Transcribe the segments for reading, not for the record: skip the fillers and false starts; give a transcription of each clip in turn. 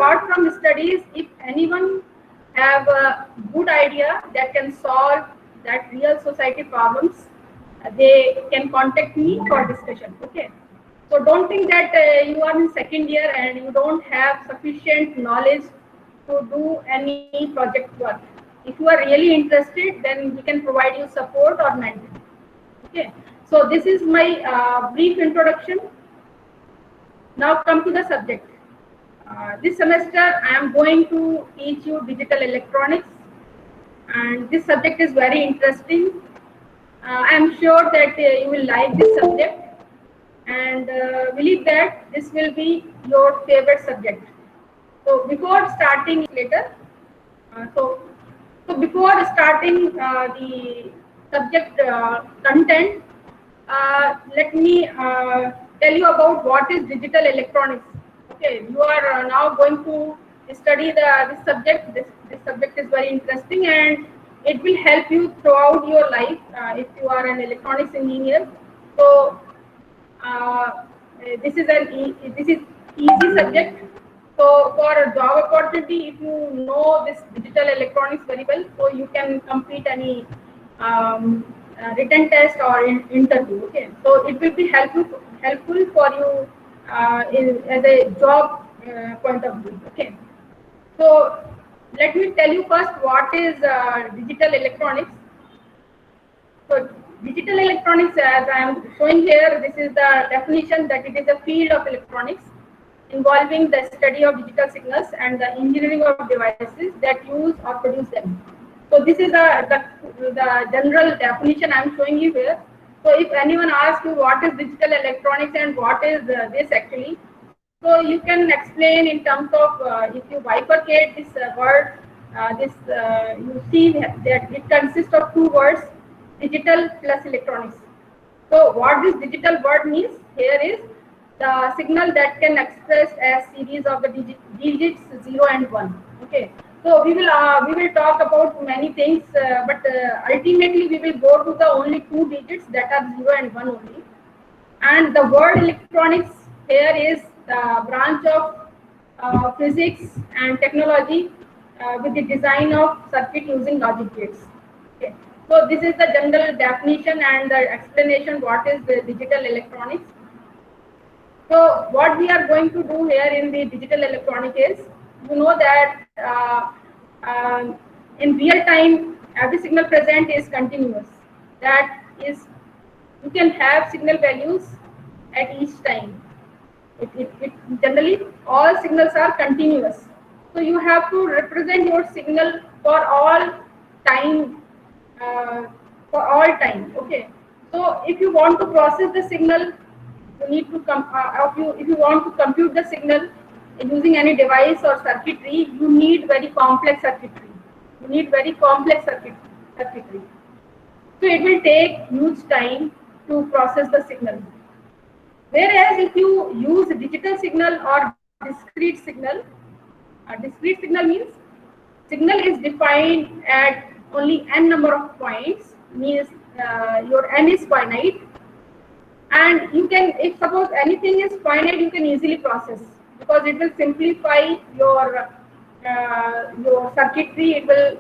apart from studies, if anyone have a good idea that can solve that real society problems, they can contact me for discussion. Okay. So don't think that you are in second year and you don't have sufficient knowledge to do any project work. If you are really interested, then we can provide you support or mentor. Okay. So this is my brief introduction. Now come to the subject. This semester I am going to teach you digital electronics, and this subject is very interesting. I am sure that you will like this subject, and believe that this will be your favorite subject. So before starting later, uh, so before starting the subject content, let me tell you about what is digital electronics. Okay, you are now going to study this subject. This subject is very interesting and it will help you throughout your life if you are an electronics engineer. So this is easy subject. So for a job opportunity, if you know this digital electronics very well, so you can complete any written test or interview. Okay, so it will be helpful for you as a job point of view. Okay, so let me tell you first what is digital electronics. So digital electronics, as I am showing here, this is the definition that it is a field of electronics involving the study of digital signals and the engineering of devices that use or produce them. So this is the general definition I am showing you here. So if anyone asks you what is digital electronics and what is this actually, so you can explain in terms of if you bifurcate this word, you see that it consists of two words, digital plus electronics. So what this digital word means here is the signal that can express as series of the digits 0 and 1. Okay. So we will talk about many things, but ultimately we will go to the only two digits that are 0 and 1 only. And the word electronics here is the branch of physics and technology with the design of circuit using logic gates. Okay. So this is the general definition and the explanation what is the digital electronics. So what we are going to do here in the digital electronic is, you know that in real time every signal present is continuous. That is, you can have signal values at each time. It generally all signals are continuous. So you have to represent your signal for all time, Okay. So if you want to process the signal, you need to if you want to compute the signal using any device or circuitry, you need very complex circuitry. You need very complex circuitry. So it will take huge time to process the signal. Whereas if you use digital signal or discrete signal means signal is defined at only n number of points, means your n is finite, and you can, if suppose anything is finite, you can easily process because it will simplify your circuitry. It will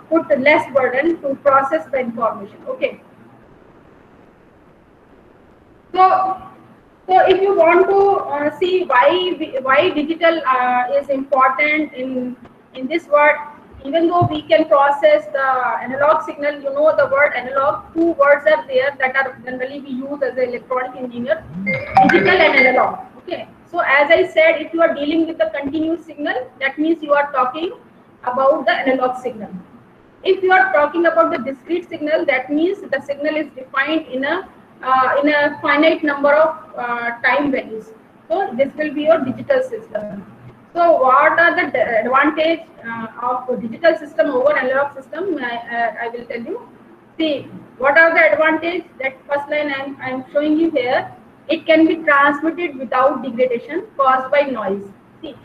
put less burden to process the information. Okay. So if you want to see why digital is important in this word, even though we can process the analog signal, you know the word analog, two words are there that are generally we use as an electronic engineer, digital and analog. Okay. So as I said, if you are dealing with a continuous signal, that means you are talking about the analog signal. If you are talking about the discrete signal, that means the signal is defined in a finite number of time values. So this will be your digital system. So what are the advantage of digital system over analog system? I will tell you. See, what are the advantage? That first line I am showing you here. It can be transmitted without degradation caused by noise. See,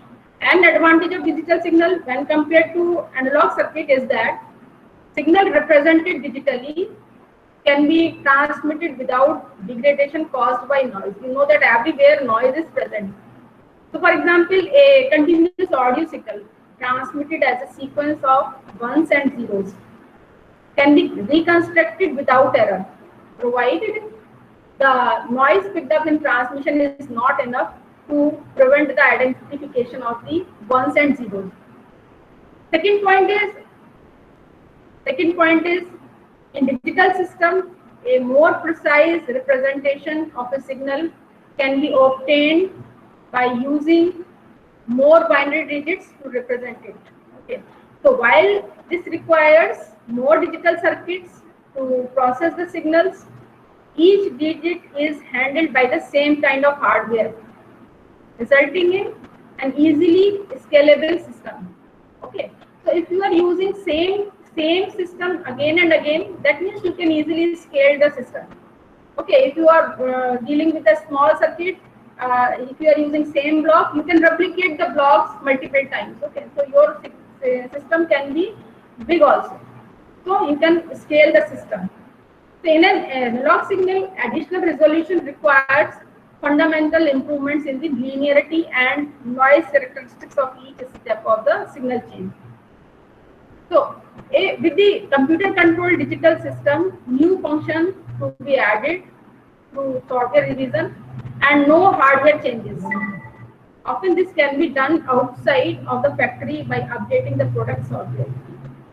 an advantage of digital signal when compared to analog circuit is that signal represented digitally can be transmitted without degradation caused by noise. You know that everywhere noise is present. So for example, a continuous audio signal transmitted as a sequence of ones and zeros can be reconstructed without error, provided the noise picked up in transmission is not enough to prevent the identification of the ones and zeros. Second point is in digital system, a more precise representation of a signal can be obtained by using more binary digits to represent it. Okay. So while this requires more digital circuits to process the signals, each digit is handled by the same kind of hardware, resulting in an easily scalable system. Okay. So if you are using same system again and again, that means you can easily scale the system. Okay, if you are dealing with a small circuit, if you are using same block, you can replicate the blocks multiple times. Okay, so your system can be big also. So you can scale the system. So in an analog signal, additional resolution requires fundamental improvements in the linearity and noise characteristics of each step of the signal chain. So with the computer controlled digital system, new functions to be added through software revision and no hardware changes. Often this can be done outside of the factory by updating the product software.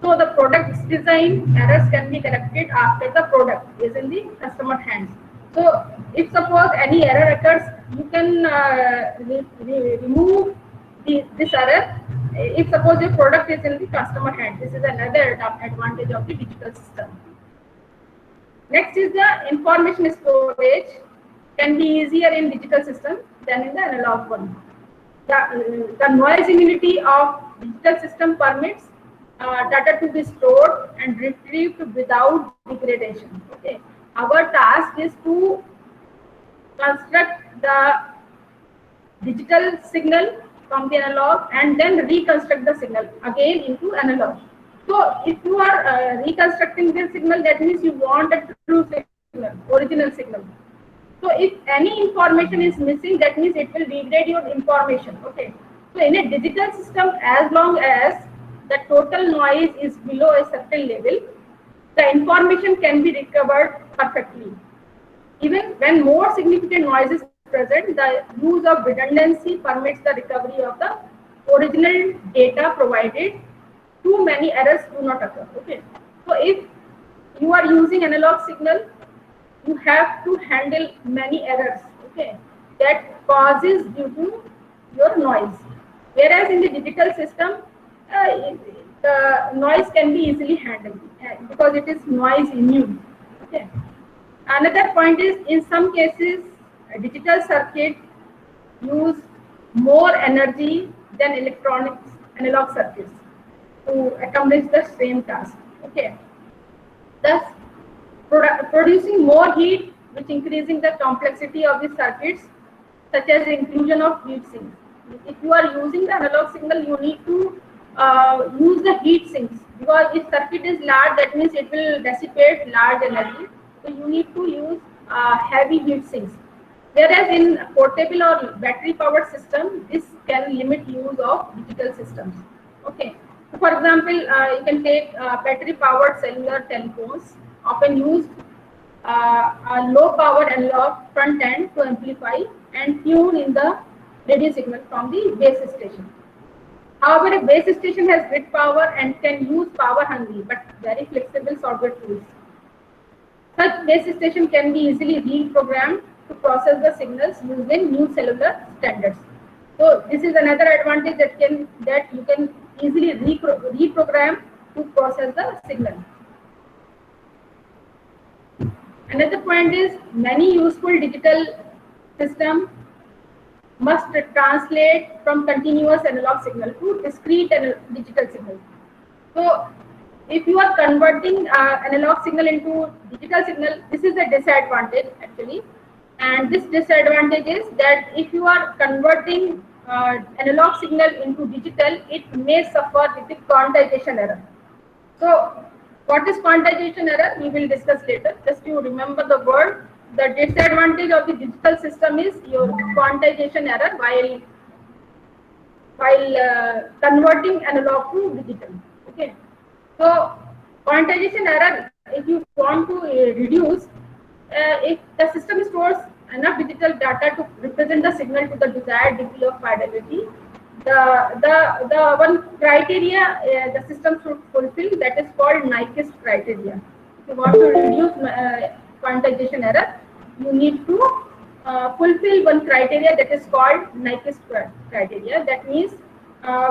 So the product's design errors can be corrected after the product is in the customer hands. So if suppose any error occurs, you can remove this error. If suppose your product is in the customer hand, this is another advantage of the digital system. Next is the information storage can be easier in digital system than in the analog one. The noise immunity of digital system permits data to be stored and retrieved without degradation. Okay, our task is to construct the digital signal from the analog and then reconstruct the signal again into analog. So if you are reconstructing the signal, that means you want a true signal, original signal. So if any information is missing, that means it will degrade your information. Okay. So in a digital system, as long as the total noise is below a certain level, the information can be recovered perfectly. Even when more significant noise is present, the use of redundancy permits the recovery of the original data provided. Too many errors do not occur. Okay. So if you are using analog signal, you have to handle many errors. Okay, that causes due to your noise. Whereas in the digital system, the noise can be easily handled because it is noise immune. Okay. Another point is, in some cases, a digital circuit use more energy than analog circuits to accomplish the same task. Okay. Thus, producing more heat, which increasing the complexity of the circuits, such as inclusion of heat sinks. If you are using the analog signal, you need to use the heat sinks, because if circuit is large, that means it will dissipate large energy. So you need to use heavy heat sinks. Whereas in portable or battery powered system, this can limit use of digital systems. Okay. So for example, you can take battery powered cellular telephones, often use a low power analog front end to amplify and tune in the radio signal from the base station. However, a base station has grid power and can use power hungry but very flexible software tools. Such base station can be easily reprogrammed to process the signals using new cellular standards. So this is another advantage that you can easily reprogram to process the signal. Another point is, many useful digital systems must translate from continuous analog signal to discrete digital signal. So if you are converting analog signal into digital signal, this is a disadvantage actually. And this disadvantage is that if you are converting analog signal into digital, it may suffer with the quantization error. So what is quantization error? We will discuss later. Just to remember the word, the disadvantage of the digital system is your quantization error. While while converting analog to digital. Okay, so quantization error, if you want to reduce, if the system stores enough digital data to represent the signal to the desired degree of fidelity, the one criteria the system should fulfill, that is called Nyquist criteria. If you want to reduce quantization error, you need to fulfill one criteria that is called Nyquist criteria. That means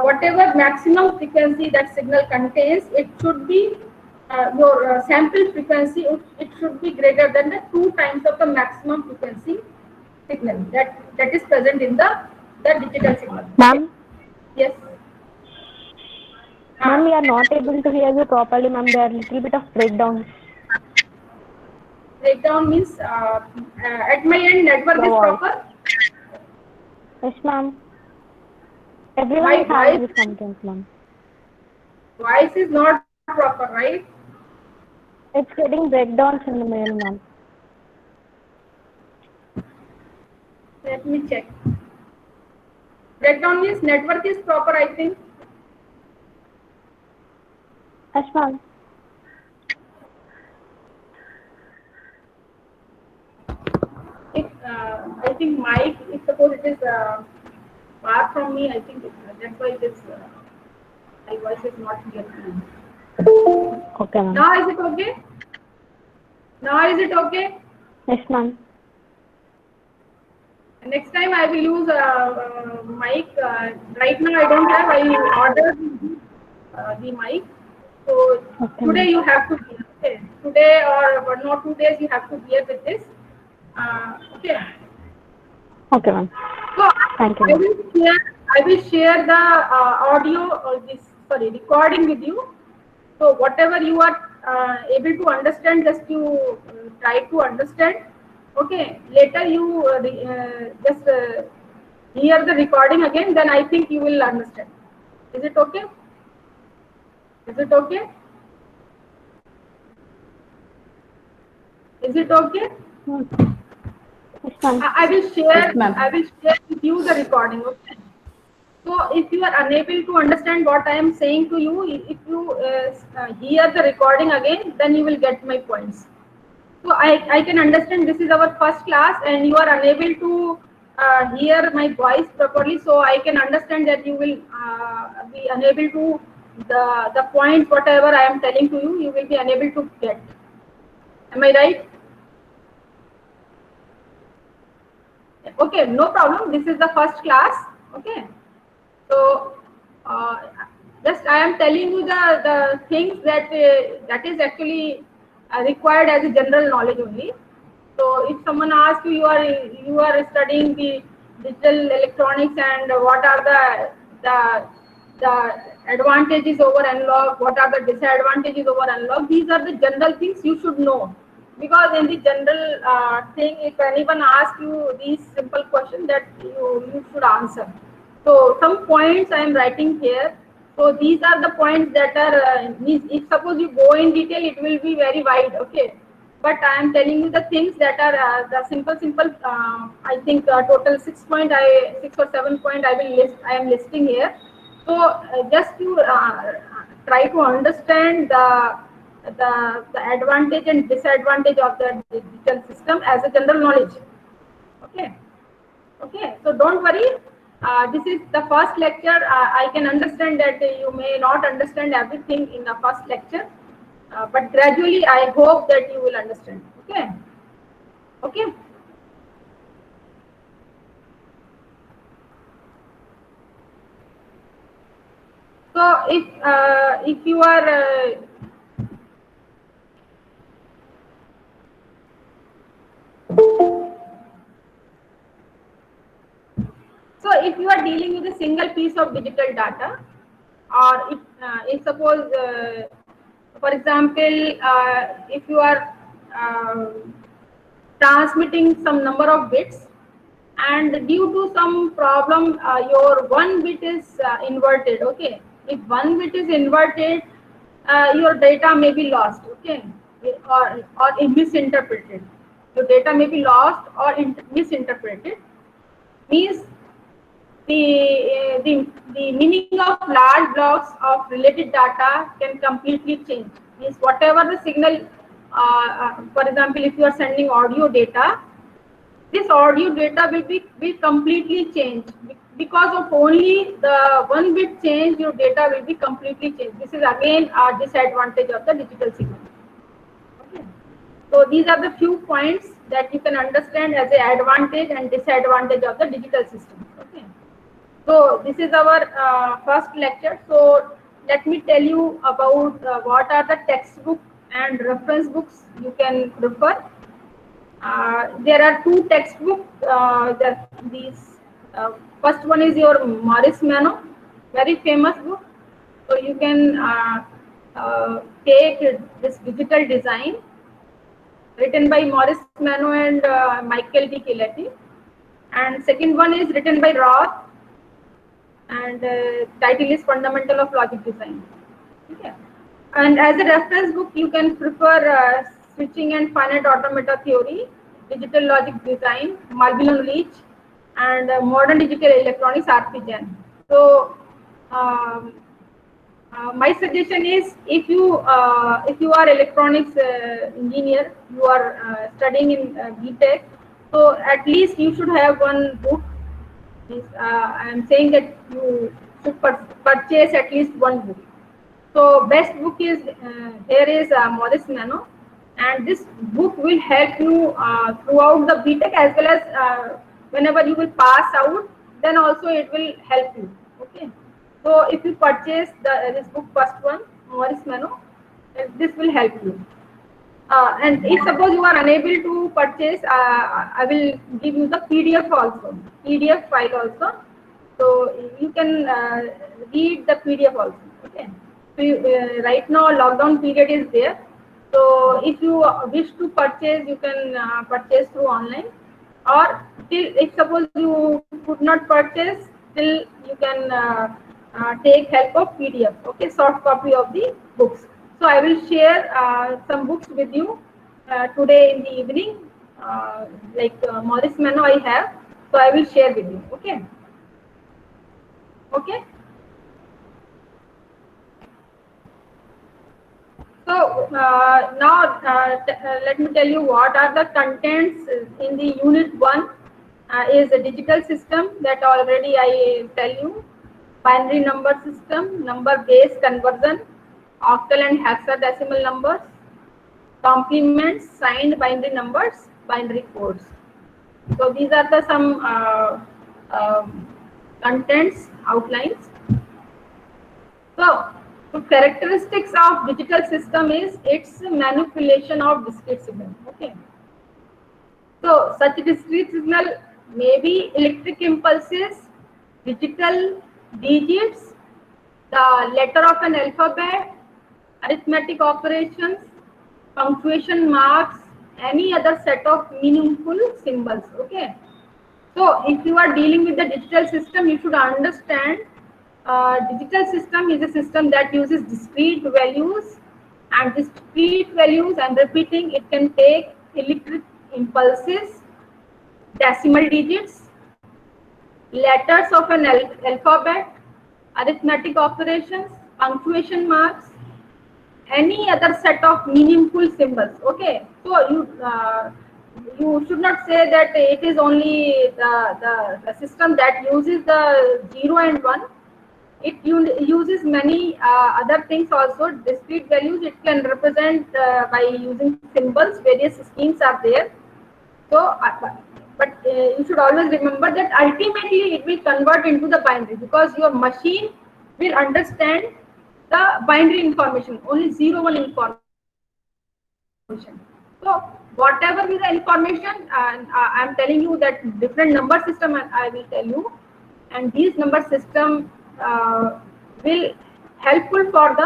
whatever maximum frequency that signal contains, it should be your sample frequency. It should be greater than the 2 times of the maximum frequency signal that is present in the digital signal. Ma'am. Yes. Ma'am, we are not able to hear you properly, ma'am. There are a little bit of breakdown. Breakdown means at my end network is proper. Yes, ma'am. Everyone has this content, ma'am. Voice is not proper, right? It's getting breakdowns in the mail, ma'am. Let me check. Breakdown means network is proper, I think. Yes, ma'am. I think mic, if suppose it is far from me, I think that's why it is my voice is not clear. Okay, ma'am. Now is it okay? Now is it okay? Yes, ma'am. Next time I will use mic. Right now I don't have. I ordered the mic. So okay, today you have to be okay. Today or 1 or 2 days you have to bear with this. Okay. Okay, ma'am. So thank you. I will share the audio or this recording with you. So whatever you are able to understand, just you try to understand. Okay. Later you just hear the recording again. Then I think you will understand. Is it okay? Is it okay? Is it okay? I will share. Yes, I will share with you the recording. Okay. So if you are unable to understand what I am saying to you, if you hear the recording again, then you will get my points. So I can understand this is our first class and you are unable to hear my voice properly. So I can understand that you will be unable to the points whatever I am telling to you, you will be unable to get. Am I right? Okay, no problem. This is the first class. Okay. So just I am telling you the things that that is actually required as a general knowledge only. So if someone asks you, you are studying the digital electronics and what are the advantages over analog, what are the disadvantages over analog, these are the general things you should know. Because in the general thing, if anyone asks you these simple questions, that you should answer. So some points I am writing here. So these are the points that are, if suppose you go in detail, it will be very wide, okay. But I am telling you the things that are the simple. I think total 6 or 7 point I am listing here. So just to try to understand the advantage and disadvantage of the digital system as a general knowledge. Okay. Okay. So don't worry. This is the first lecture. I can understand that you may not understand everything in the first lecture, but gradually I hope that you will understand. Okay. Okay. So if you are so if you are dealing with a single piece of digital data, or if suppose for example if you are transmitting some number of bits, and due to some problem your one bit is inverted. Okay, if one bit is inverted, your data may be lost. Okay, or misinterpreted. Your data may be lost or misinterpreted. Means the meaning of large blocks of related data can completely change. Means whatever the signal, for example, if you are sending audio data, this audio data will completely change because of only the one bit change. Your data will be completely changed. This is again a disadvantage of the digital signal. Okay. So these are the few points that you can understand as an advantage and disadvantage of the digital system. Okay. So this is our first lecture. So let me tell you about what are the textbook and reference books you can refer. There are two textbooks. First one is your Maurice Mano, very famous book. So you can take this digital design, written by Maurice Mano and Michael D. Kiletti. And second one is written by Roth, and title is Fundamental of Logic Design. Okay. And as a reference book, you can prefer Switching and Finite Automata Theory, Digital Logic Design, Margolin Leach, and Modern Digital Electronics, R.P. Jain. So my suggestion is, if you are electronics engineer, you are studying in BTech, so at least you should have one book. I am saying that you should purchase at least one book. So best book is here is Maurice Mano, and this book will help you throughout the BTech, as well as whenever you will pass out, then also it will help you. Okay. So if you purchase this book, first one, Maurice Mano, this will help you. And if suppose you are unable to purchase, I will give you the PDF also, PDF file also. So you can read the PDF also. Okay. So right now lockdown period is there. So if you wish to purchase, you can purchase through online, or till, if suppose you could not purchase, still you can take help of PDF. Okay, soft copy of the books. So I will share some books with you today in the evening, like Maurice Mano I have. So I will share with you. Okay. Okay. So now let me tell you what are the contents in the unit 1. Is a digital system, that already I tell you. Binary number system, number base conversion, octal and hexadecimal numbers, complements, signed binary numbers, binary codes. So these are the some contents, outlines. So characteristics of digital system is its manipulation of discrete signal. Okay. So such discrete signal may be electric impulses, digital digits, the letter of an alphabet, arithmetic operations, punctuation marks, any other set of meaningful symbols. Okay. So if you are dealing with the digital system, you should understand digital system is a system that uses discrete values, and discrete values, and repeating, it can take electric impulses, decimal digits, letters of an alphabet, arithmetic operations, punctuation marks, any other set of meaningful symbols. Okay, so you should not say that it is only the system that uses the 0 and 1. It uses many other things also. Discrete values, it can represent by using symbols. Various schemes are there. So but you should always remember that ultimately it will convert into the binary, because your machine will understand the binary information, only 0, 1 information. So whatever is the information, and I am telling you that different number system I will tell you, and these number system will helpful for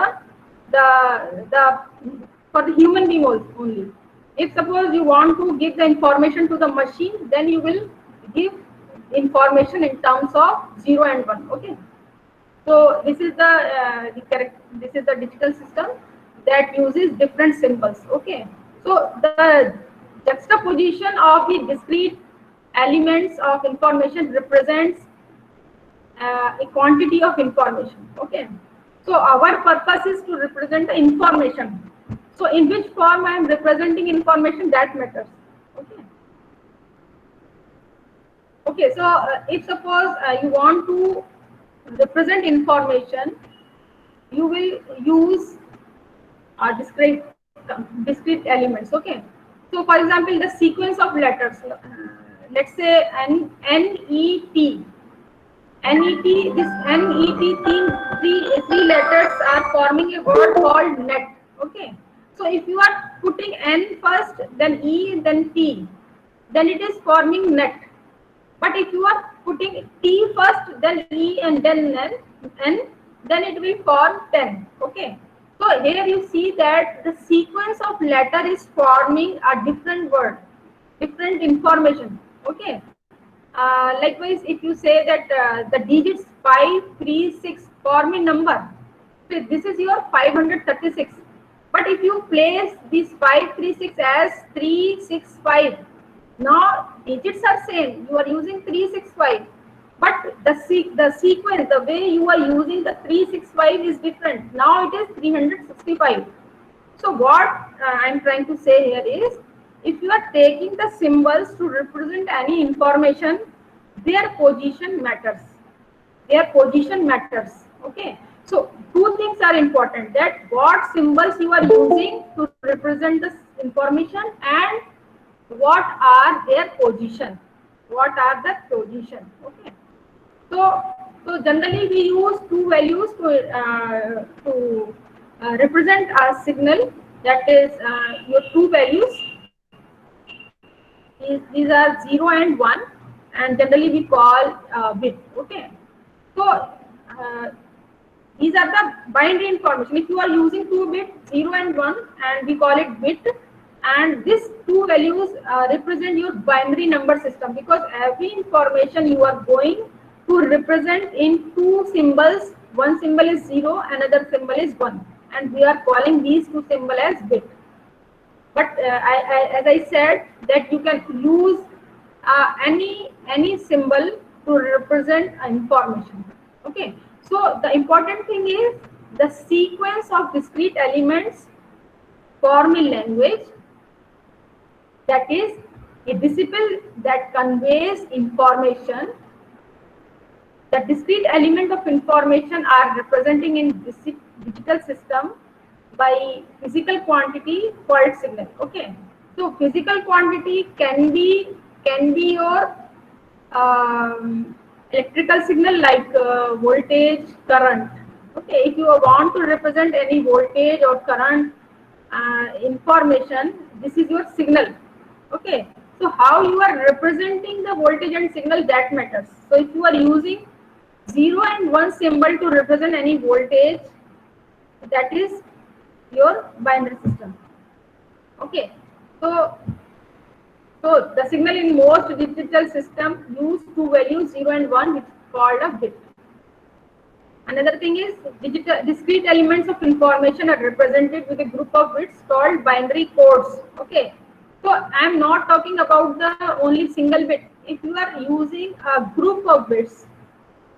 the human being only. If suppose you want to give the information to the machine, then you will give information in terms of 0 and 1. Okay. So this is this is the digital system that uses different symbols. Okay. So the juxtaposition of the discrete elements of information represents a quantity of information. Okay, so our purpose is to represent the information. So in which form I am representing information, that matters. Okay. Okay, so if suppose you want to represent information, you will use discrete elements. Okay, so for example, the sequence of letters. Let's say NET. This NET thing, three letters are forming a word called net. Okay, so if you are putting N first, then E, then T, then it is forming net. But if you are putting T first, then E, and then N, then it will form 10. Okay. So here you see that the sequence of letter is forming a different word, different information. Okay. Likewise, if you say that the digits 5, 3, 6 form a number, so this is your 536. But if you place these 536 as 365, now digits are same. You are using 365, but the sequence, the way you are using the 365 is different. Now it is 365. So what I am trying to say here is, if you are taking the symbols to represent any information, their position matters. Their position matters. Okay. So two things are important: that what symbols you are using to represent this information, and what are their position. What are the position? Okay. So generally we use two values to represent a signal. That is your two values. These are 0 and 1, and generally we call bit. Okay. So these are the binary information. If you are using 2 bits, 0 and 1, and we call it bit, and these two values represent your binary number system, because every information you are going to represent in two symbols. One symbol is 0, another symbol is 1, and we are calling these two symbols as bit. But as I said, that you can use any symbol to represent information. Okay. So the important thing is the sequence of discrete elements form a language, that is a disciple that conveys information. The discrete element of information are representing in digital system by physical quantity called signal. Okay. So physical quantity can be your electrical signal, like voltage, current. Okay. If you want to represent any voltage or current information, this is your signal. Okay. So how you are representing the voltage and signal, that matters. So if you are using 0 and 1 symbol to represent any voltage, that is your binary system. Okay. So the signal in most digital system use two values, 0 and 1, which is called a bit. Another thing is discrete elements of information are represented with a group of bits called binary codes. Okay. So I am not talking about the only single bit. If you are using a group of bits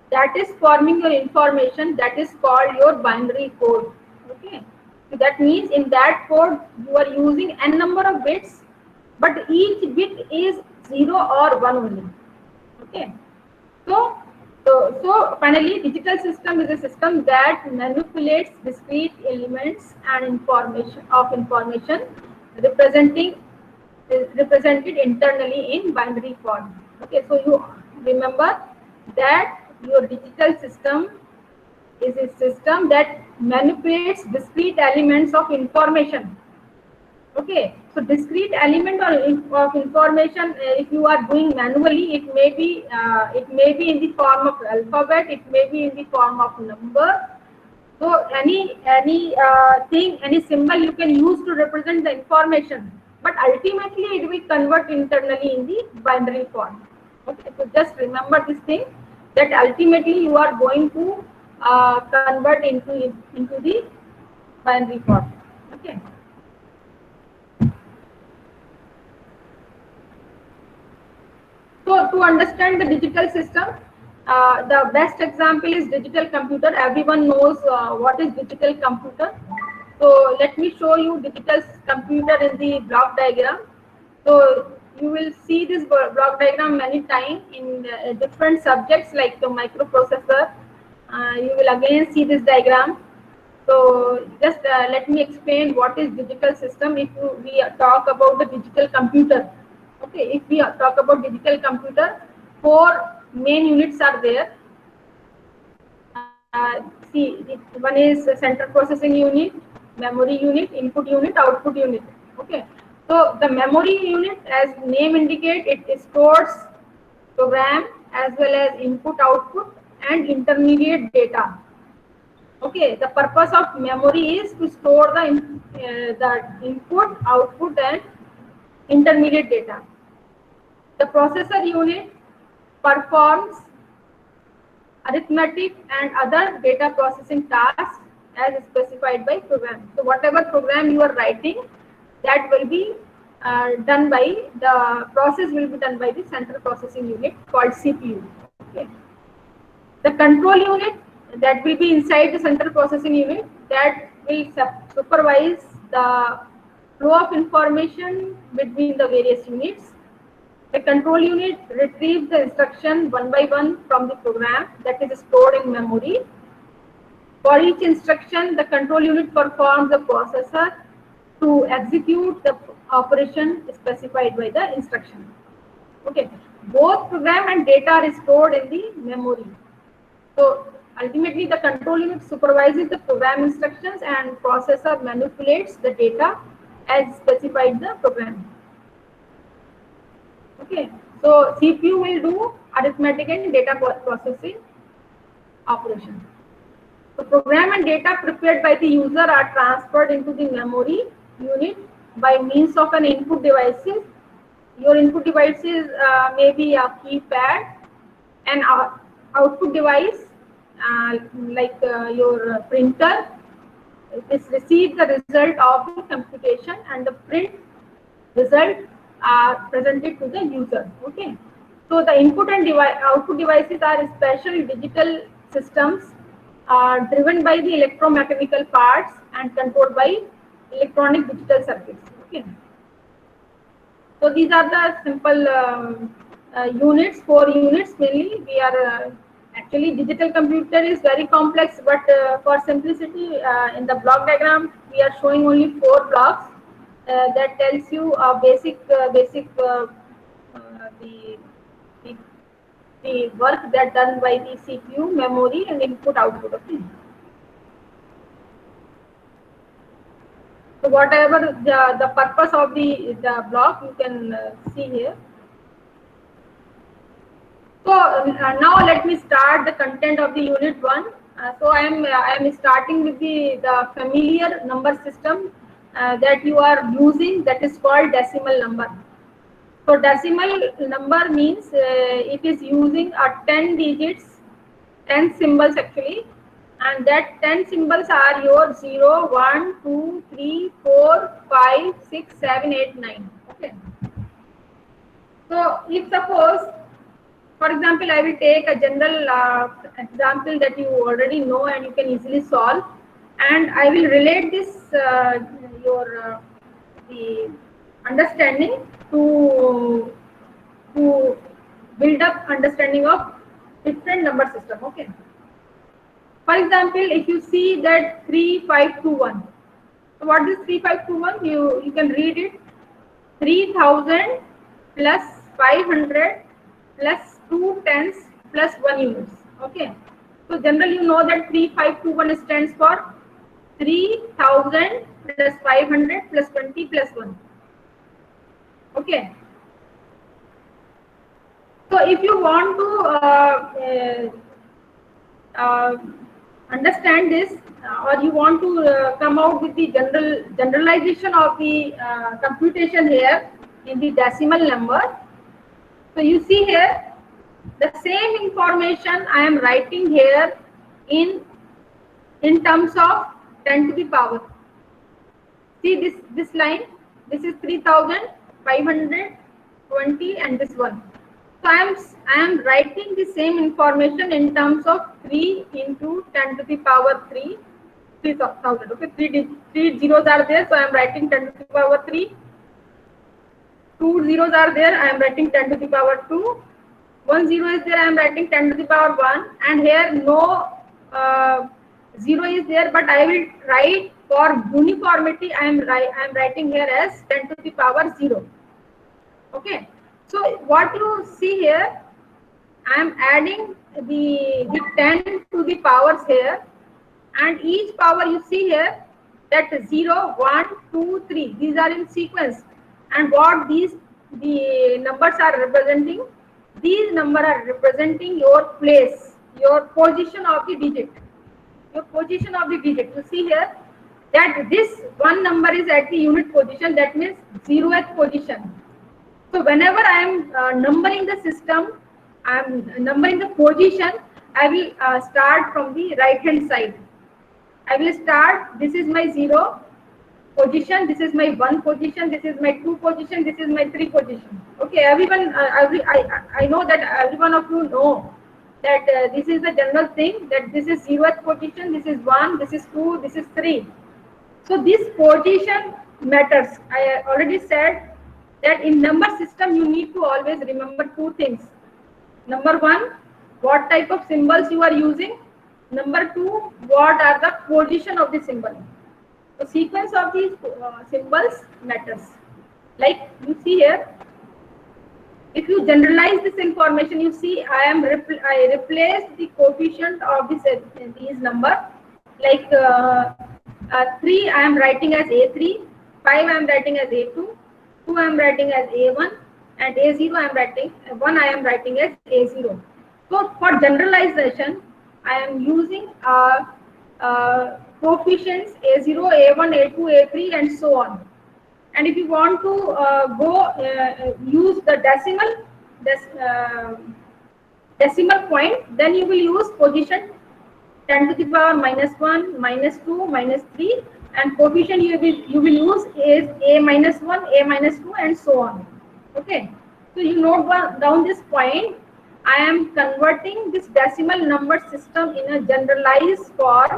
that is forming your information, that is called your binary code. Okay. So that means in that code you are using n number of bits, but each bit is 0 or 1 only. Okay. So finally, digital system is a system that manipulates discrete elements and information represented internally in binary form. Okay, so you remember that your digital system is a system that manipulates discrete elements of information. Okay, so discrete element of information, if you are doing manually, it may be in the form of alphabet, it may be in the form of number. So any thing, any symbol you can use to represent the information, but ultimately it will convert internally in the binary form. Okay, so just remember this thing, that ultimately you are going to convert into the binary form. Okay. So to understand the digital system, The best example is digital computer. Everyone knows what is digital computer. So let me show you digital computer in the block diagram. So you will see this block diagram many times in different subjects like the microprocessor. You will again see this diagram. So just let me explain what is digital system. If we talk about the digital computer, okay, if we talk about digital computer, four main units are there. See, one is central processing unit, memory unit, input unit, output unit. Okay, so the memory unit, as name indicate, it stores program as well as input, output, and intermediate data. Okay, the purpose of memory is to store the input, output, and intermediate data. The processor unit performs arithmetic and other data processing tasks as specified by program. So whatever program you are writing, that will be done by the process will be done by the central processing unit called CPU. Okay. The control unit that will be inside the central processing unit that will supervise the flow of information between the various units. The control unit retrieves the instruction one by one from the program that is stored in memory. For each instruction, the control unit performs the processor to execute the operation specified by the instruction. Okay, both program and data are stored in the memory. So ultimately, the control unit supervises the program instructions and processor manipulates the data as specified the program. Okay, so CPU will do arithmetic and data processing operations. So program and data prepared by the user are transferred into the memory unit by means of an input devices. Your input devices may be a keypad, an output device like your printer. It receives the result of the computation and the print result are presented to the user. Okay, so the input and output devices are special digital systems driven by the electromechanical parts and controlled by electronic digital circuits. Okay, so these are the simple units, 4 units mainly. We are actually digital computer is very complex, but for simplicity in the block diagram we are showing only 4 blocks. That tells you a basic the work that done by the CPU, memory, and input output. Okay. So whatever the purpose of the block, you can see here. So now let me start the content of the unit 1. So I am starting with the familiar number system that you are using, that is called decimal number. So decimal number means it is using a 10 digits, 10 symbols actually, and that 10 symbols are your 0, 1, 2, 3, 4, 5, 6, 7, 8, 9. Okay. So if suppose, for example, I will take a general example that you already know and you can easily solve, and I will relate this the understanding to build up understanding of different number system. Okay. For example, if you see that 3521, so what is 3521? You can read it 3000 plus 500 plus 2 tens plus 1 units. Okay. So generally you know that 3521 stands for 3000 plus 500 plus 20 plus 1. Okay. So if you want to understand this, or you want to come out with the generalization of the computation here in the decimal number, so you see here the same information I am writing here in terms of 10 to the power. See this line, this is 3520 and this one. So I am writing the same information in terms of 3 into 10 to the power 3, 3000. Okay, three zeros are there, so I am writing 10 to the power 3. 2 zeros are there, I am writing 10 to the power 2. 1 zero is there, I am writing 10 to the power 1. And here no zero is there, but I will write for uniformity. I am writing here as 10 to the power 0. Okay. So what you see here, I am adding the 10 to the powers here, and each power you see here, that 0, 1, 2, 3, these are in sequence. And what the numbers are representing, these numbers are representing your place, your position of the digit. Your position of the digit. You see here that this one number is at the unit position, that means 0th position. So whenever I am numbering the system, I am numbering the position, I will start from the right hand side. I will start, this is my 0 position, this is my 1 position, this is my 2 position, this is my 3 position. Okay, everyone, I know that every one of you know that this is the general thing, that this is 0th position, this is 1, this is 2, this is 3. So this position matters. I already said that in number system you need to always remember 2 things. Number 1, what type of symbols you are using. Number 2, what are the position of the symbol. The sequence of these symbols matters. Like you see here, if you generalize this information, you see I replaced the coefficient of these number. Like 3 I am writing as A3, 5 I am writing as A2, 2 I am writing as A1, and A0 I am writing, 1 I am writing as A0. So for generalization, I am using coefficients A0, A1, A2, A3, and so on. And if you want to use the decimal point, then you will use position 10 to the power -1, -2, -3, and coefficient you will use is A-1, A-2, and so on. Okay, so you note down this point. I am converting this decimal number system in a generalized form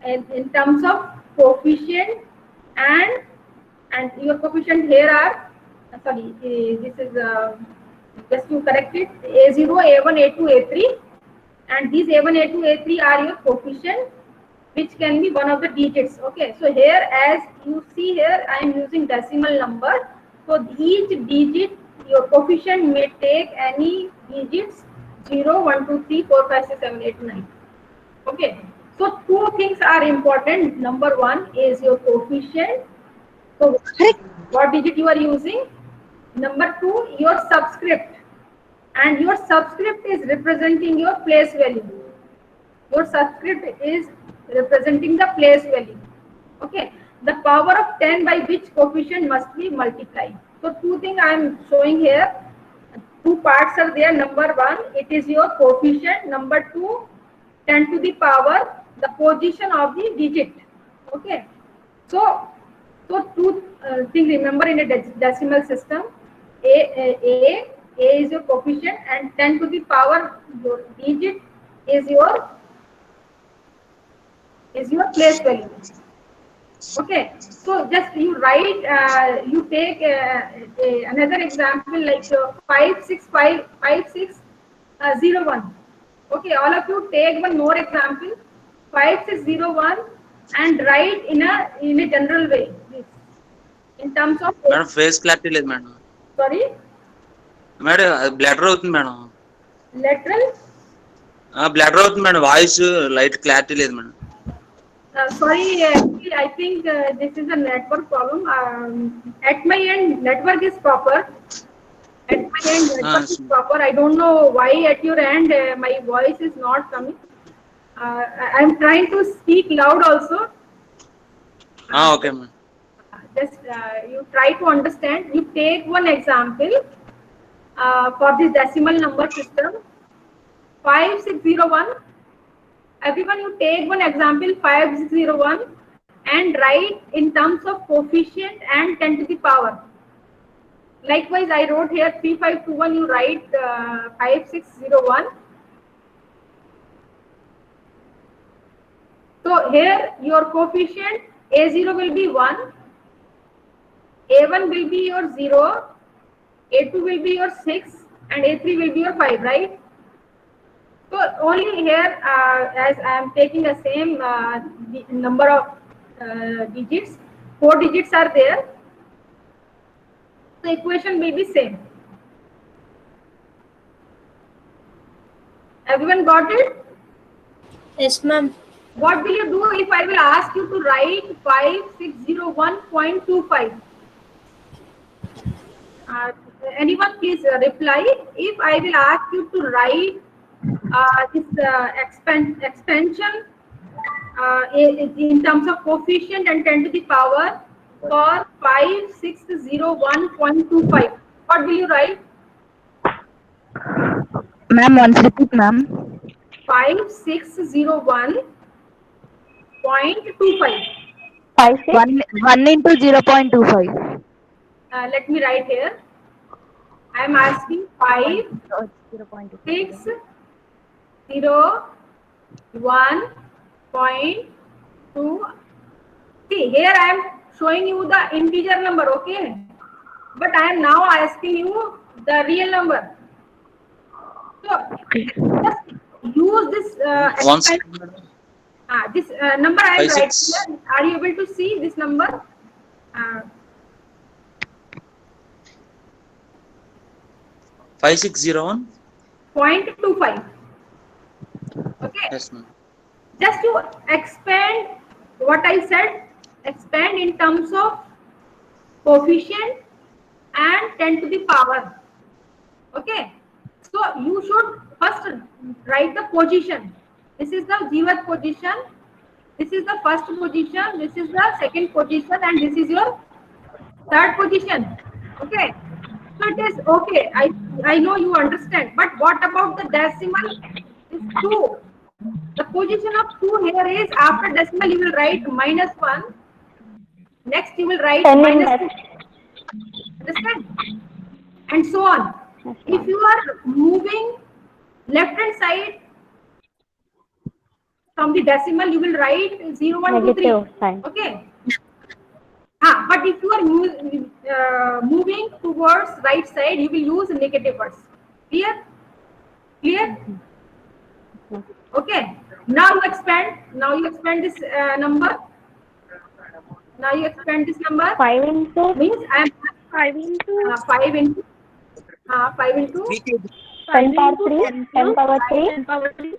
in terms of coefficient, and your coefficient here are sorry, this is just to correct it, A0, A1, A2, A3, and these A1, A2, A3 are your coefficient, which can be one of the digits. Okay, so here as you see here, I am using decimal number. So each digit, your coefficient may take any digits 0, 1, 2, 3, 4, 5, 6, 7, 8, 9. Okay, so 2 things are important. Number 1 is your coefficient. So what digit you are using? Number 2, your subscript, and your subscript is representing your place value. Your subscript is representing the place value. Okay, the power of 10 by which coefficient must be multiplied. So 2 things I am showing here. 2 parts are there. Number 1, it is your coefficient. Number 2, 10 to the power, the position of the digit. Okay, so 2 things remember in a decimal system. A is your coefficient, and 10 to the power, your digit is your place value. Okay, so just you write, you take another example like 5601. Okay, all of you take one more example, 5601, and write in a general way. In terms of madam face clarity లేదు madam. Sorry, madam bladder అవుతుంది madam. lateral. Bladder అవుతుంది madam, voice light clarity లేదు madam. Sorry, actually, I think this is a network problem. At my end, network is proper. At my end, network is proper. I don't know why at your end my voice is not coming. I'm trying to speak loud also. Okay, ma'am. Just you try to understand. You take one example for this decimal number system, 5601. Everyone, you take one example 5601 and write in terms of coefficient and 10 to the power. Likewise, I wrote here 3521, you write 5601. So here your coefficient A0 will be 1, A1 will be your 0, A2 will be your 6, and A3 will be your 5, right? So only here, as I am taking the same number of digits, 4 digits are there. The equation will be same. Everyone got it? Yes, ma'am. What will you do if I will ask you to write 5601.25? Anyone please reply. If I will ask you to write this expansion in terms of coefficient and 10 to the power for 5601.25, what will you write? Ma'am, once repeat, ma'am. 5601.25. 1 into 0.25. Let me write here. I am asking 5, 6, 0, 1.2. See, here I am showing you the integer number, okay? But I am now asking you the real number. So, just use this One second, madam. this number I am 5, writing 6. here. Are you able to see this number? 5601. 0.25. Okay. Yes, ma'am. Just to expand what I said, expand in terms of coefficient and 10 to the power. Okay. So you should first write the position. This is the 0th position. This is the first position. This is the second position, and this is your third position. Okay. So it is okay. I know you understand. But what about the decimal? Is 2. The position of 2 here is after decimal you will write -1. Next you will write Ten in -2. left. Understand? And so on. If you are moving left hand side from the decimal, you will write 0, 1, 2, 3. Negative sign. Okay. But if you are moving towards right side, you will use negative words. Clear? Clear? Okay. Now you expand. Now you expand this number. Now you expand this number. 5 into Means I am 5 into 5 into 5 into 10 power 3, 10 power 3, 10 power 3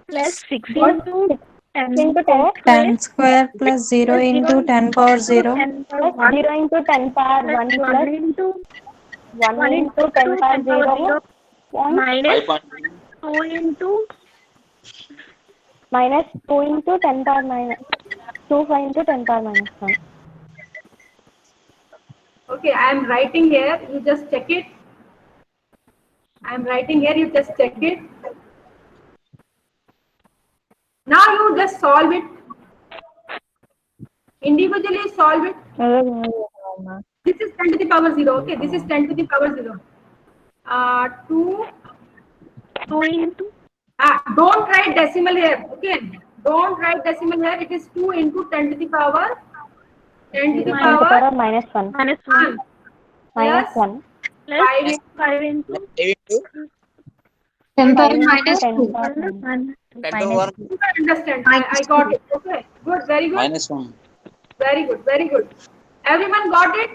plus 6 plus into 10 into 10, 10 square plus 0 into 10 power 0. 10 plus power 1 0 into 10 power 1 plus 1 plus into 1 into 10 power 0, 1 minus 5.3. 2 into minus 2 into 10 power minus 2 5 into 10 power minus 1. Okay, I am writing here. You just check it. I am writing here. You just check it. Now you just solve it. Individually solve it. This is 10 to the power 0. Okay, this is 10 to the power 0. 2. 2 into Don't write decimal here. Okay, don't write decimal here. It is 2 into 10 to the power 10 to the 10 to the power power minus 1. minus 1 Minus plus 1. plus 5 into 10 power 5 into minus 10 2. power minus 1 minus You can understand. I got it. Okay, good, very good. -1. Very good, very good. Everyone got it?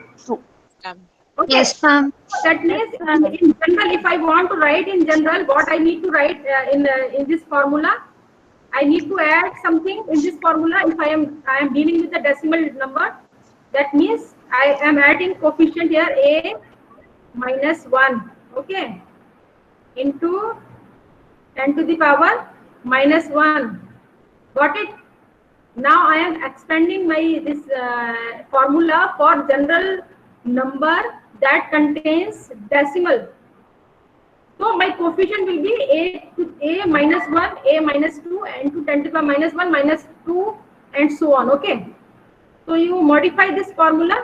Okay. Yes, ma'am. That means in general, if I want to write in general, what I need to write in this formula, I need to add something in this formula. If I am dealing with the decimal number, that means I am adding coefficient here a minus 1, okay, into 10 to the power minus 1. Got it? Now I am expanding my this formula for general number that contains decimal. So my coefficient will be a minus 1, a minus 2, and to 10 to the power minus 1, minus 2, and so on. Okay. So you modify this formula.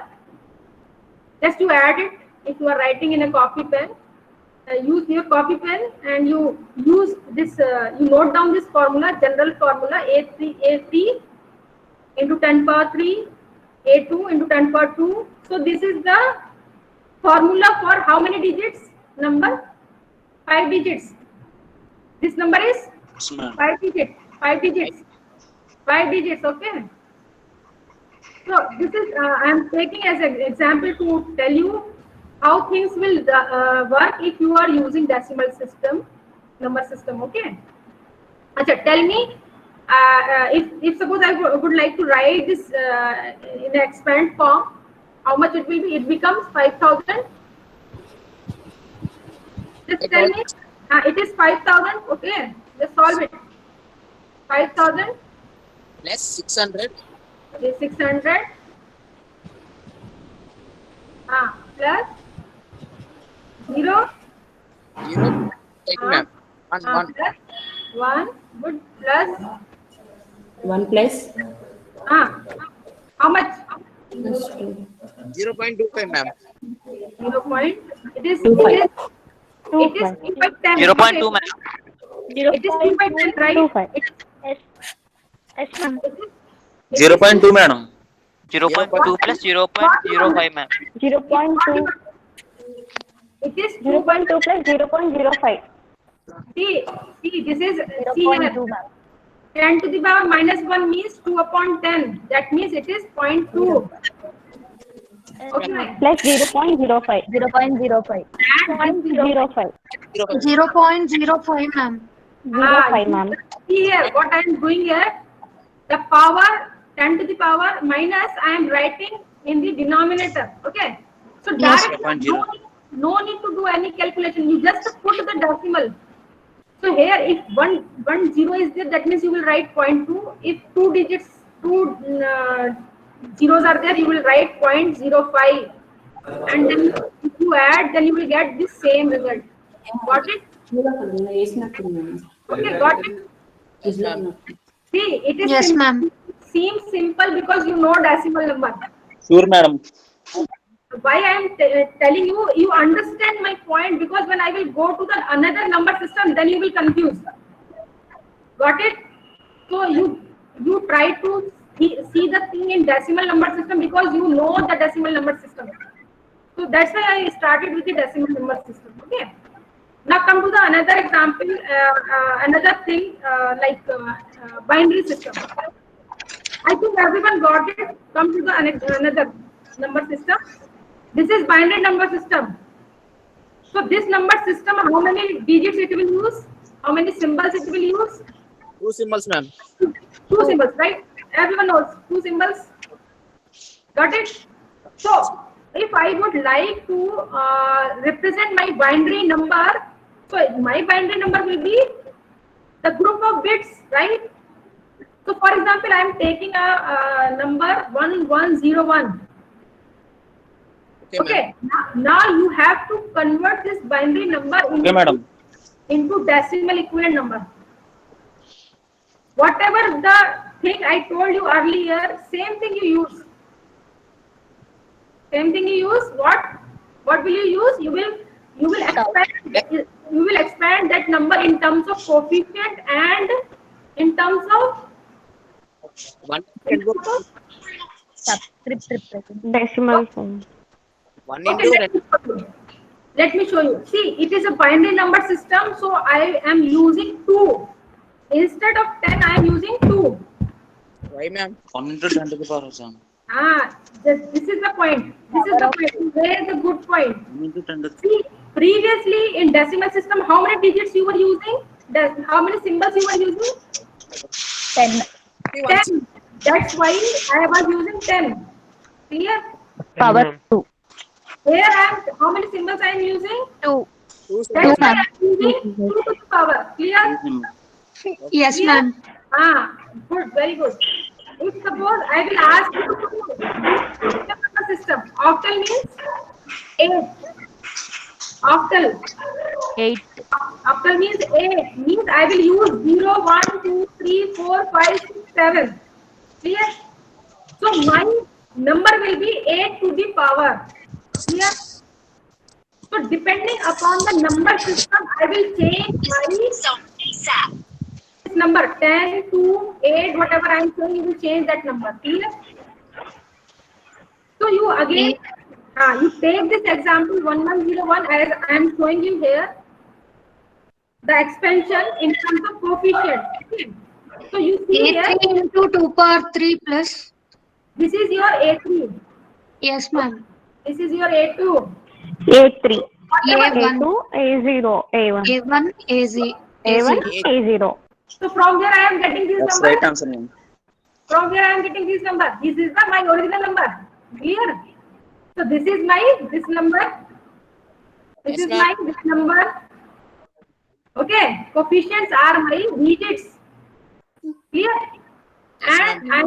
Just you add it if you are writing in a copy pen, use your copy pen and you use this, you note down this formula, general formula, A3 into 10 power 3, A2 into 10 power 2. So this is the formula for how many digits? Number 5 digits. This number is Yes, ma'am. 5 digits. 5 digits. 5 digits. Okay. So this is I am taking as an example to tell you how things will work if you are using decimal system, number system. Okay. Achha, tell me if suppose I would like to write this in an expand form, how much it will be? It becomes 5,000. Just tell me. It is 5,000. Okay. Just solve it. 5,000 plus 600 is 600. Plus 0. 0 take ma'am 1 1 Plus 1. Good. Plus 1 plus how much? 0.25 ma'am 0 point. It is 2 5. it is 2 by 10. 0.2, ma'am. It is 2 by 10, right? 25. Yes. Yes, ma'am. 0.2, madam. 0.2 plus 0.05, ma'am. 0.2. It is 2 by 0.2 plus 0.05. See, this is see here. 0.2, ma'am. 10 to the power minus 1 means 2 upon 10. That means it is 0.2. Okay. Plus 0.05. 0.05. 0.05. 0.05, ma'am. 0.5, ma'am. See here, what I am doing here, the power 10 to the power minus I am writing in the denominator. Okay. So directly no need to do any calculation. You just put the decimal. So here, if one zero is there, that means you will write 0.2. If two zeros are there, you will write 0.05. And then if you add, then you will get the same result. Got it? Okay, got it? See, it is Yes, ma'am. seems simple because you know decimal number. Sure, madam. Why I am telling you, you understand my point, because when I will go to the another number system, then you will confuse. Got it? So you try to see the thing in decimal number system because you know the decimal number system. So that's why I started with the decimal number system. Okay. Now come to the another example, another thing like binary system. I think everyone got it. Come to the another number system. This is binary number system. So this number system, how many digits it will use? How many symbols it will use? 2 symbols ma'am 2 symbols, right? Everyone knows 2 symbols. Got it? So if I would like to represent my binary number, so my binary number will be the group of bits, right? So for example, I am taking a number 1101. Okay. Now you have to convert this binary number into decimal equivalent number. Whatever the thing I told you earlier, same thing you use. Same thing you use. What will you use? You will expand that number in terms of coefficient and in terms of Decimal form. 1 okay, into let me show you. See, it is a binary number system, so I am using 2. Instead of 10, I am using 2. why ma'am 1 into 10 to the power of 7. This is the point. This is the point. Where is the good point? 1 into 10 to the See, previously in decimal system, how many digits you were using? How many symbols you were using? 10. 10. That's why I was using 10. Clear? Power 2. Here how many symbols I am using? 2. That's why I am using 2 to the power. Clear? Yes, ma'am. Good, very good. If suppose I will ask you to do number system, octal means 8. Octal. 8. Octal means 8. Means I will use 0, 1, 2, 3, 4, 5, 6, 7. Clear? So my number will be 8 to the power. Clear? So depending upon the number system, I will change my number 10 to 8, whatever I am saying, you will change that number. Clear? So you again, you take this example 1101 as I am showing you here, the expansion in terms of coefficient. Okay. So you see here, A3 into 2 power 3 plus. this is your A3. Yes, ma'am. This is your A2. A3, A1, A2, A0, A1, A1, A0. A1, A0. So from here I am getting this That's number. right answer, ma'am. From here I am getting this number. This is my original number. Clear? So this is my this number. This Yes, is ma'am. my this number. Okay. Coefficients are my digits. Clear? And I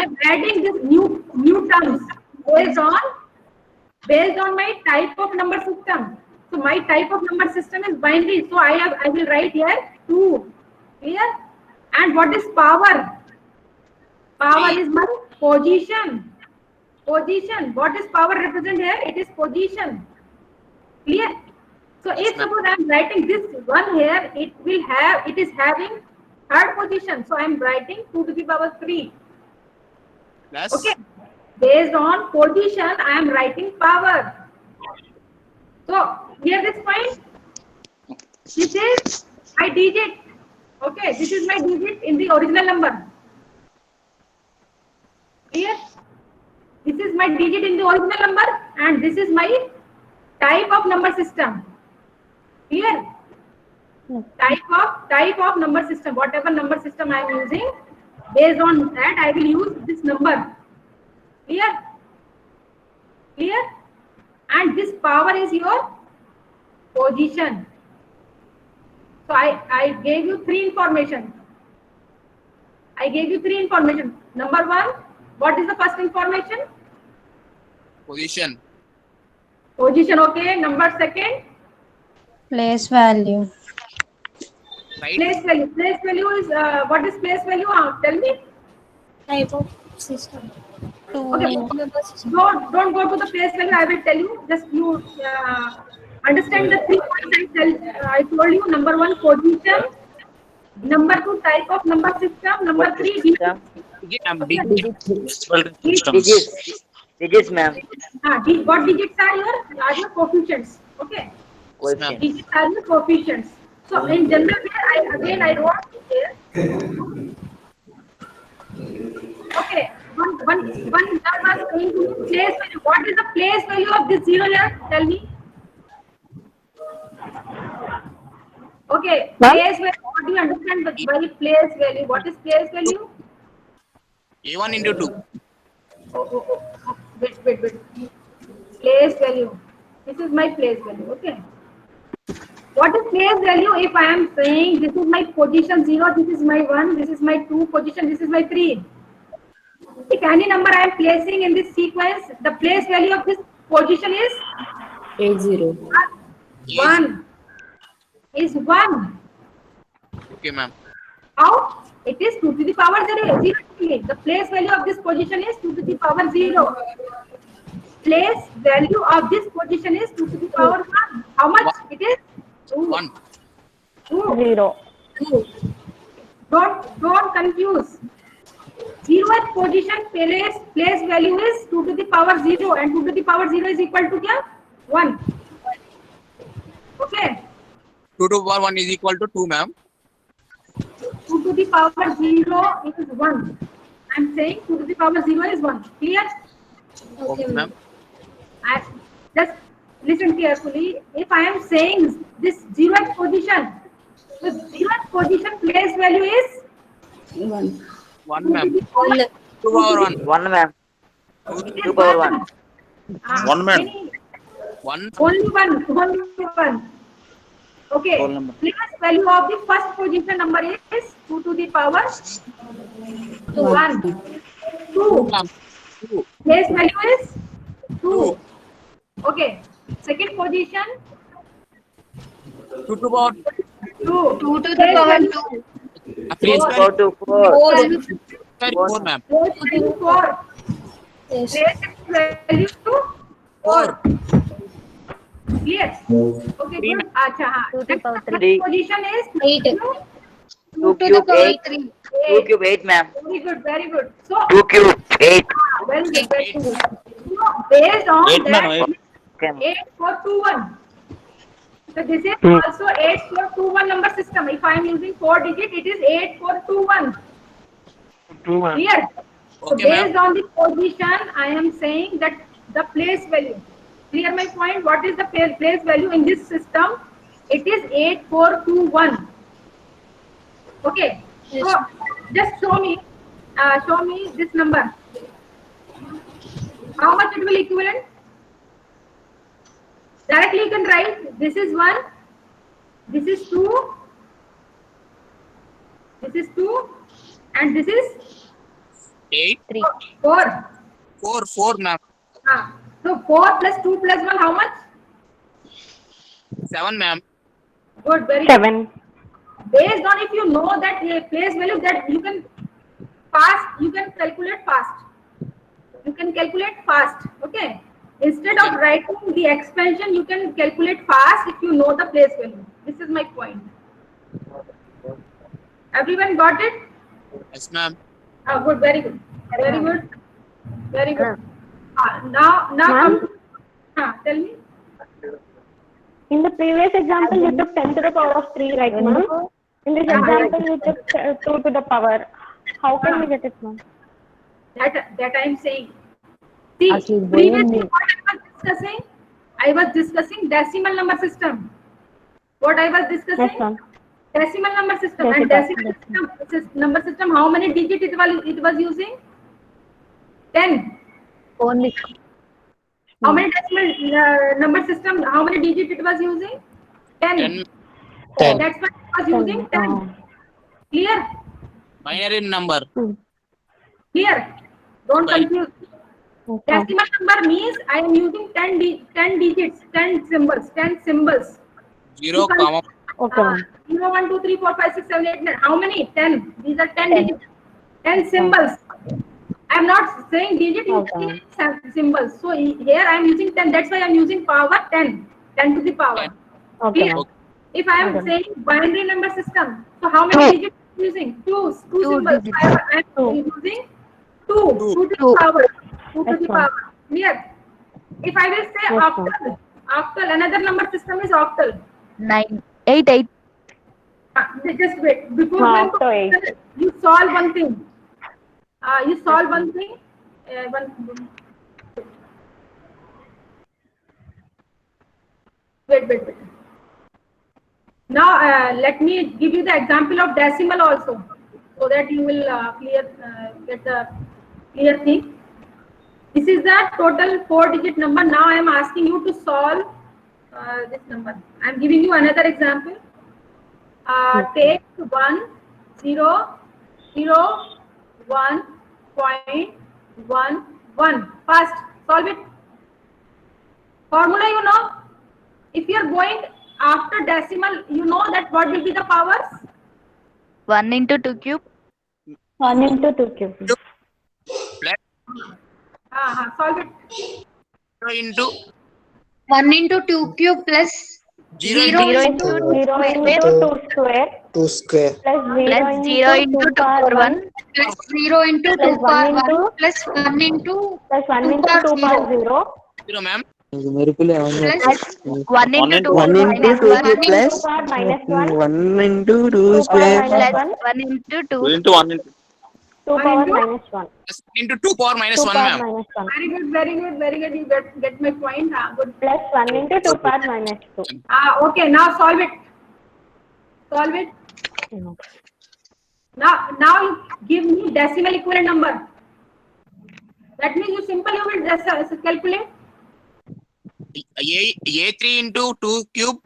am adding this new terms based on my type of number system. So my type of number system is binary. So I will write here 2. Clear? And what is power? Power is my position. Position. What is power represent here? It is position. Clear? So if suppose I am writing this one here, it is having third position. So I am writing 2 to the power 3. Plus. Okay. Based on position, I am writing power. So here this point, this is my digit. Okay, this is my digit in the original number. Clear? This is my digit in the original number, and this is my type of number system. Clear? Type of number system. Whatever number system I am using, based on that I will use this number. Clear? Clear? And this power is your position. So I gave you 3 information. Number 1, what is the first information? Position. Position, okay. Number 2, Place value. Right. place value. Place value is, what is place value? Tell me. Type of system. Okay. Don't go to the place value. I will tell you. Just you understand the 3 points I told you. Number 1, position. Number 2, type of number system. Number 3, Digit. Systems. Digits, ma'am. what digits are your coefficients. Okay. Coefficient. Digits are your coefficients. So in general, I wrote here. Okay. One was saying to me, place value. What is the place value of this 0 here? Tell me. Okay. Place value. What do you understand by place value? What is place value? A1 into 2. Wait. Place value. This is my place value. Okay. What is place value? If I am saying this is my position 0, this is my 1, this is my 2 position, this is my 3. If any number I am placing in this sequence, the place value of this position is 80. 1. Is 1. Okay, ma'am. How? It is 2 to the power 0. The place value of this position is 2 to the power 0. Place value of this position is 2 to the power 1. How much? It is 2. 1. 2. 0. 2. Don't confuse. 0th position place value is 2 to the power 0, and 2 to the power 0 is equal to क्या? 1. Okay. 2 to power 1 is equal to 2, ma'am. 2 to the power 0 is 1. I'm saying 2 to the power 0 is 1. Clear? Okay, ma'am. Just listen carefully. If I am saying this 0th position, the 0th position place value is 1. 1, ma'am. 2 Only power 1. 1, ma'am. 2 power 1. 1 man. 1. Only one. Okay. Whole number. Place value of the first position number is 2 to the power 1. 2. Ma'am. 2. Place value is 2. Okay. Second position 2 to power 2. 2 to the Place power value 2. place Go value to 4. 4, ma'am. Place value 4. Place value 4. Clear? Okay, Three, good. Acha, हाँ. 2 to Next power 3. Three. position is 8. 2 2 to the cube power 8. 3. 2 cube 8, ma'am. Very good, very good. So, 2 cube 8. very good, very 8. good. So, based on Eight, that, madam, eight. Okay, ma'am. 8, 4, 2, 1. So, this is also 8, 4, 2, 1 number system. If I am using 4 digit, it is 8, 4, 2, 1. Clear? So, Okay, ma'am. based on the position, I am saying that the place value. Clear my point? What is the place value in this system? It is 8, 4, 2, 1. Okay. So, just show me this number. How much it will equivalent? Directly you can write this is 1, this is 2, this is 2, and this is 8. 3. 4. 4, ma'am. So 4 plus 2 plus 1, how much? 7, ma'am. Good, very good. 7. Based on if you know that place value that you can calculate fast. You can calculate fast, okay? Instead of writing the expansion, you can calculate fast if you know the place value. This is my point. Everyone got it? Yes, ma'am. Good, very good. Very good. Very good. Now Ma'am? tell me. In the previous example, you took 10 to the power of 3, right, ma'am? In this example, you took 2 to the power. How can we get it, ma'am? That I am saying. See, previously what I was discussing decimal number system. What I was discussing? Yes, ma'am. Decimal number system. Yes, And it was. decimal number system, how many digits it was using? 10. Only. How many decimal number system, how many digits it was using? 10. 10. That's why it was using 10. Clear? Binary number. Clear? Don't Right. confuse. Decimal number means I am using 10 digits, 10 symbols, 10 symbols. 0, comma. Okay, ma'am. 0, 1, 2, 3, 4, 5, 6, 7, 8, 9. How many? 10. These are 10 digits. 10 symbols. I am not saying digit, Okay. symbols. So here I am using 10. That's why I am using power 10. 10 to the power. Okay, Clear? ma'am. If I am Okay. saying binary number system, so how many digits I am using? Two symbols. digits. I am using 2. 2 to the Two. power. 2 to Yes, the ma'am. power. Clear? If I will say Yes, octal, another number system is octal. 9. 8, 8. Just wait. Before Half going to to octal, you solve one thing. You solve one thing. Wait. Now let me give you the example of decimal also, so that you will get the clear thing. This is the total 4-digit number. Now I am asking you to solve this number. I am giving you another example. Take 1, 0, 0, 1.11. Fast. Solve it. Formula you know. If you are going after decimal, you know that what will be the powers? 1 into 2 cube. 1 into 2 cube. Solve it. 0 into 1 into 2 cube plus 0 0 into into 0 into 2 square 2 square plus Plus 0 into 2 power 1 plus 0 into 2 plus 1 power 1 into plus 1 into plus 1 2 into power 2 power 0 0, ma'am. plus 1 into 2 1 into minus 2 1 cube plus 2 power minus 1 1 into 2 2 power square minus plus 1 1 into 2 2 into 1 into 2 1 power into? minus 1 Plus into 2 power minus 2 1, power ma'am. minus 1 Very good. You get my point. Good. plus 1 into 2 power minus 2. Okay. Now solve it. Solve it. Now you give me decimal equivalent number. That means you will just calculate. A3 into 2 cube.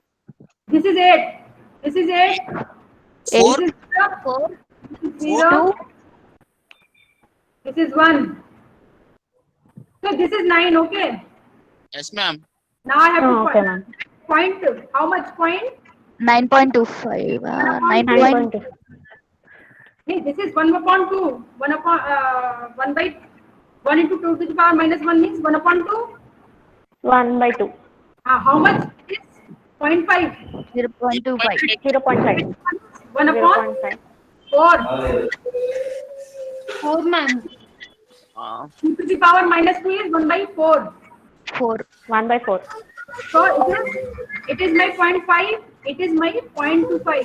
This is 8. This is 8. 4. This is 4 0. This is 1. So this is 9. Okay. Yes, ma'am. Now I have to Okay, ma'am. point. How much point? 9.25. 9 point. 9.2 Hey, this is 1/2. 1 by 1 into 2 to the power minus 1 means 1/2. 1 by 2 How much is 0.5? 0.25. 0.5. 1 upon 0.5. 4. 4, ma'am. 2 to the power minus 2 is 1 by 4. 4. 1 by 4. So it is my 0.5. It is my 0.25.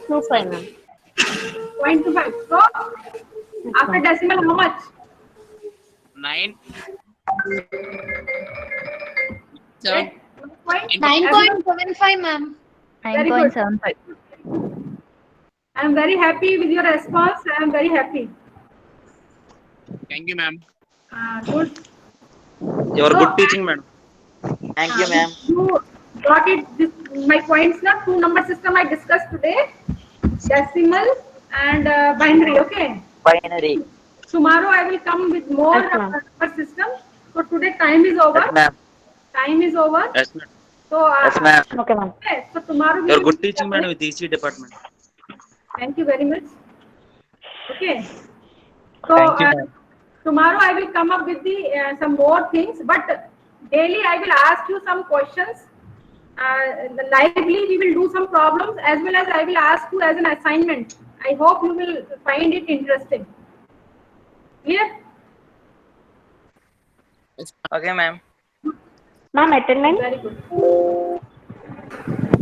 2.5, ma'am. 0.25. So after decimal, how much? 9. Right? 9.75, ma'am. Very good. 9.75. I am very happy with your response. I am very happy. Thank you, ma'am. Good. You are good teaching, madam. Thank you, ma'am. You got it. My points now. 2 number system I discussed today. Decimal and binary. Okay. Binary. Tomorrow I will come with more Yes, ma'am. number system. So today time is over. Yes, ma'am. Time is over. Yes, madam. So Yes, ma'am. Okay, ma'am. okay. So tomorrow we You are will good teaching, madam, with EC department. Thank you very much. Okay. So Thank you, ma'am. tomorrow I will come up with the some more things, but daily I will ask you some questions. Lively we will do some problems, as well as I will ask you as an assignment. I hope you will find it interesting. Clear? Okay, ma'am. Ma'am, attendance? Very good.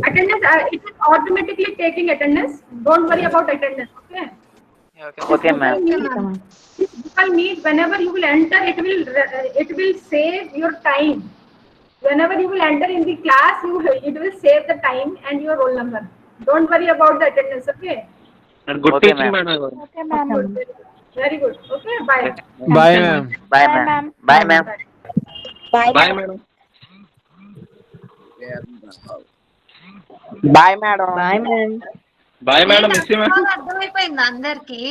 Attendance, it is automatically taking attendance. Don't worry about attendance. Okay. Okay, ma'am. Okay, ma'am. This Google Meet, whenever you will enter, it will save your time. Whenever you will enter in the class, it will save the time and your roll number. Don't worry about the attendance. Okay. And good Okay, teaching, ma'am. madam. Okay, ma'am. Good. Very good. Okay. Bye. Bye, ma'am. Bye, Bye, ma'am. ma'am. Bye, ma'am. Bye, madam. Bye, madam. Bye, ma'am. Bye, madam. Miss you, madam. అర్థమైపోయింది అందరికి.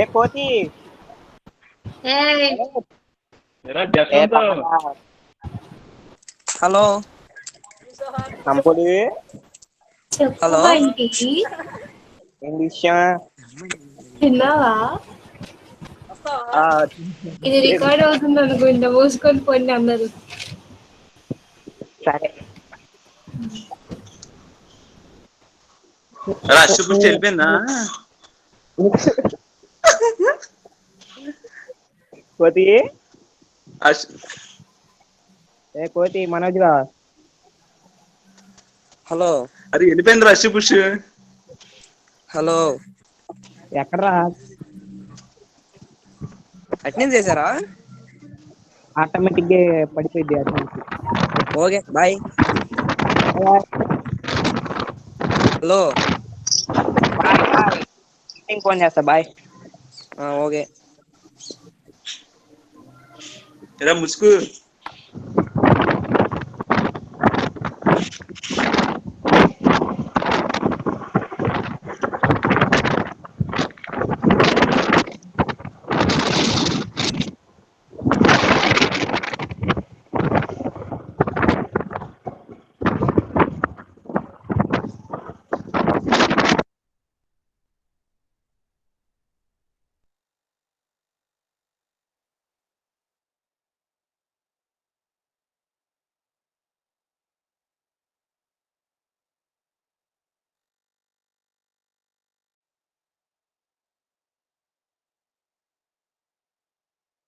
ఏ కోతి ఏయ్, hello సంపుడు hello ఏం విషయం తిన్నావా? ఇది record అవుతుంది అనుకుంటా, మూసుకొని పోండి అందరు. సరే రష్ పుష్టి వెళ్ళిపోయిందా? కోతి రష్ ఏ కోతి మనోజ్ రా. హలో అది వెళ్ళిపోయింది రష్ పుష్. హలో ఎక్కడరా? అటెండ్ చేశారా? ఆటోమేటిక్ గా పడిపోయింది attend. Okay bye. Hello phone చేస్తా. బాయ్. ఓకే. ముసుగు